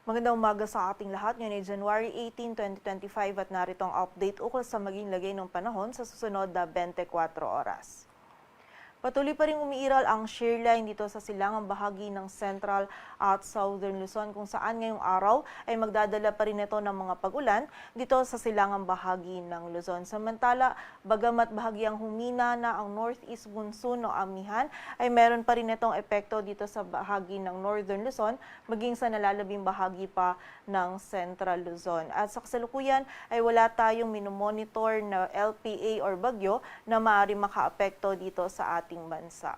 Magandang umaga sa ating lahat. Ngayon ay January 18, 2025 at narito ang update ukol sa maging lagay ng panahon sa susunod na 24 oras. Patuloy pa rin umiiral ang shear line dito sa silangang bahagi ng Central at Southern Luzon kung saan ngayong araw ay magdadala pa rin ito ng mga pag-ulan dito sa silangang bahagi ng Luzon. Samantala, bagamat bahagyang humina na ang northeast monsoon o amihan, ay meron pa rin itong epekto dito sa bahagi ng Northern Luzon maging sa nalalabing bahagi pa ng Central Luzon. At sa kasalukuyan ay wala tayong minomonitor na LPA or bagyo na maaari makaapekto dito sa ating bansa.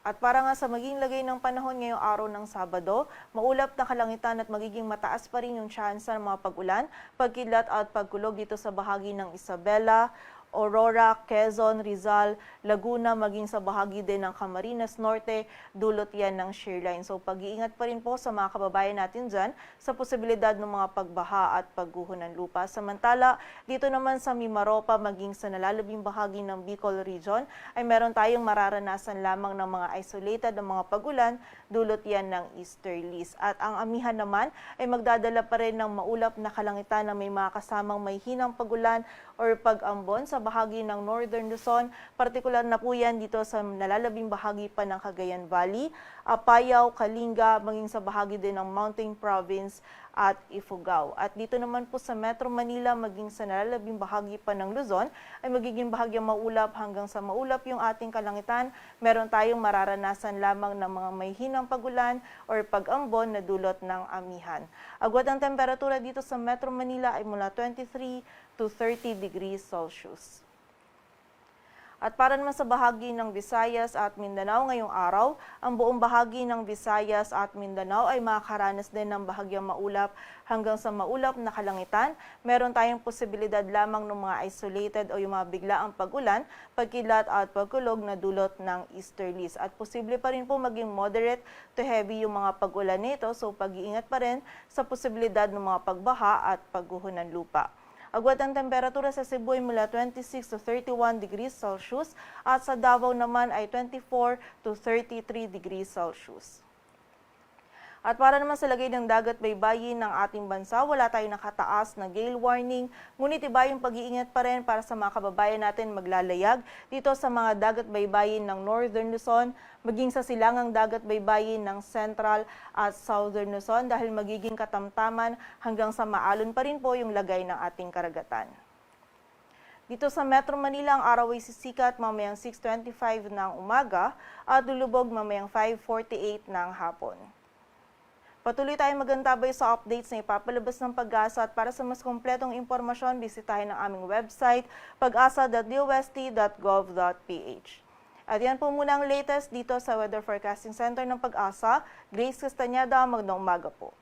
At para nga sa maging lagay ng panahon ngayong araw ng Sabado, maulap na kalangitan at magiging mataas pa rin yung tsansa ng mga pag-ulan, pagkidlat at pagkulog dito sa bahagi ng Isabela, Aurora, Quezon, Rizal, Laguna, maging sa bahagi din ng Camarines Norte, dulot yan ng shear line. So pag-iingat pa rin po sa mga kababayan natin dyan sa posibilidad ng mga pagbaha at pagguho ng lupa. Samantala, dito naman sa Mimaropa, maging sa nalalabing bahagi ng Bicol Region, ay meron tayong mararanasan lamang ng mga isolated ng mga pag-ulan, dulot yan ng easterlies. At ang amihan naman ay magdadala pa rin ng maulap na kalangitan na may mga kasamang may hinang pag-ulan or pag-ambon sa bahagi ng Northern Luzon, partikular na po yan dito sa nalalabing bahagi pa ng Cagayan Valley, Apayao, Kalinga, maging sa bahagi din ng Mountain Province at Ifugao. At dito naman po sa Metro Manila, maging sa nalalabing bahagi pa ng Luzon, ay magiging bahagyang maulap hanggang sa maulap yung ating kalangitan. Meron tayong mararanasan lamang ng mga may hinang pag-ulan or pag-ambon na dulot ng amihan. Agwat ang temperatura dito sa Metro Manila ay mula 23 to 30 degrees Celsius. At para naman sa bahagi ng Visayas at Mindanao ngayong araw, ang buong bahagi ng Visayas at Mindanao ay makakaranas din ng bahagyang maulap hanggang sa maulap na kalangitan. Meron tayong posibilidad lamang ng mga isolated o yung mga biglaang pag-ulan, pagkilat at pagkulog na dulot ng easterlies. At posible pa rin po maging moderate to heavy yung mga pag-ulan nito, so pag-iingat pa rin sa posibilidad ng mga pagbaha at pagguho ng lupa. Agwat ang temperatura sa Cebu ay mula 26 to 31 degrees Celsius at sa Davao naman ay 24 to 33 degrees Celsius. At para naman sa lagay ng dagat baybayin ng ating bansa, wala tayong nakataas na gale warning, ngunit iba yung pag-iingat pa rin para sa mga kababayan natin maglalayag dito sa mga dagat baybayin ng Northern Luzon, maging sa silangang dagat baybayin ng Central at Southern Luzon dahil magiging katamtaman hanggang sa maalon pa rin po yung lagay ng ating karagatan. Dito sa Metro Manila, ang araw ay sisikat mamayang 6:25 ng umaga at lulubog mamayang 5:48 ng hapon. Patuloy tayong magantabay sa updates na ipapalabas ng Pag-asa at para sa mas kompletong impormasyon, bisitahin ang aming website pag-asa.dost.gov.ph. At yan po muna ang latest dito sa Weather Forecasting Center ng Pag-asa. Grace Castañeda, magandang umaga po.